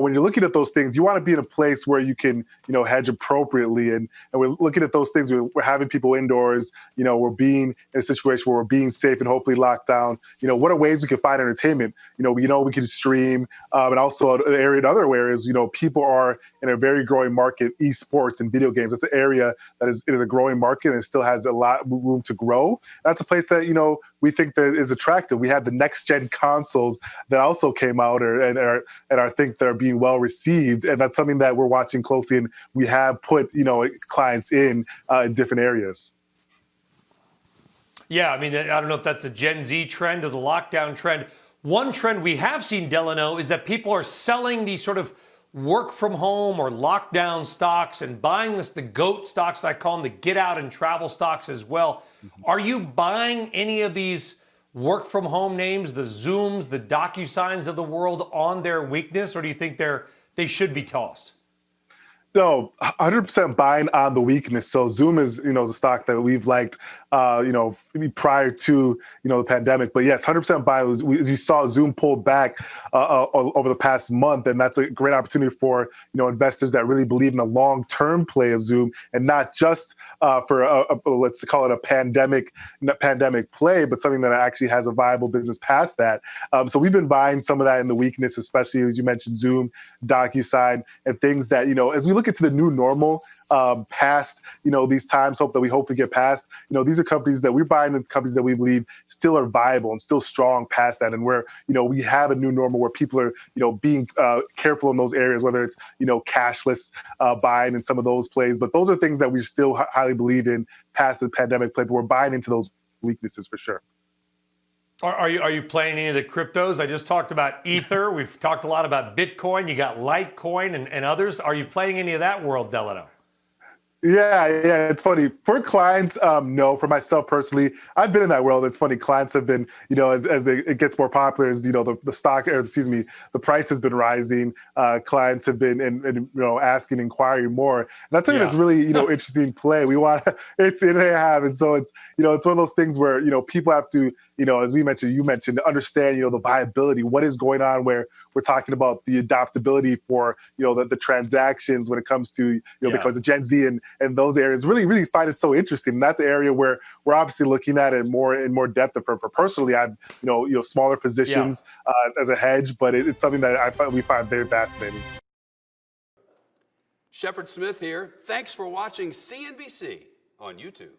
when you're looking at those things, you want to be in a place where you can, hedge appropriately. And we're looking at those things. We're having people indoors. We're being in a situation where we're being safe and hopefully locked down. What are ways we can find entertainment? We can stream, and also other areas. People are in a very growing market, esports and video games. That's an area that is a growing market and still has a lot of room to grow. That's a place that we think that is attractive. We had the next gen consoles that also came out and I think they're being well received, and that's something that we're watching closely, and we have put clients in different areas. Yeah, I mean, I don't know if that's a Gen Z trend or the lockdown trend. One trend we have seen, Delano, is that people are selling these sort of work from home or lockdown stocks and buying the GOAT stocks, I call them, the get out and travel stocks as well. Mm-hmm. Are you buying any of these work from home names, the Zooms, the DocuSigns of the world, on their weakness, or do you think they should be tossed? No, 100% buying on the weakness. So Zoom is, a stock that we've liked, prior to, the pandemic. But yes, 100% buying. As you saw, Zoom pulled back over the past month, and that's a great opportunity for, investors that really believe in the long-term play of Zoom, and not just for let's call it a pandemic play, but something that actually has a viable business past that. So we've been buying some of that in the weakness, especially as you mentioned, Zoom, DocuSign, and things that, as we look into the new normal, past, these times, hope that we hopefully get past, these are companies that we're buying, and companies that we believe still are viable and still strong past that. And where, we have a new normal where people are, being careful in those areas, whether it's, cashless buying in some of those plays. But those are things that we still highly believe in past the pandemic play, but we're buying into those weaknesses for sure. Are you playing any of the cryptos? I just talked about Ether. We've talked a lot about Bitcoin. You got Litecoin and others. Are you playing any of that world, Delano? Yeah, it's funny. For clients, no. For myself personally, I've been in that world. It's funny. Clients have been, it gets more popular, as the stock, or excuse me, the price has been rising. Clients have been, asking, inquiring more. And that's something that's really, interesting play. We want they have, and so it's, it's one of those things where, people have to, as you mentioned, to understand, the viability, what is going on, where we're talking about the adaptability for, the transactions when it comes to, because of Gen Z and those areas really find it so interesting. And that's an area where we're obviously looking at it in more depth. For personally, I've, smaller positions as a hedge, but it's something that we find very fascinating. Shepard Smith here. Thanks for watching CNBC on YouTube.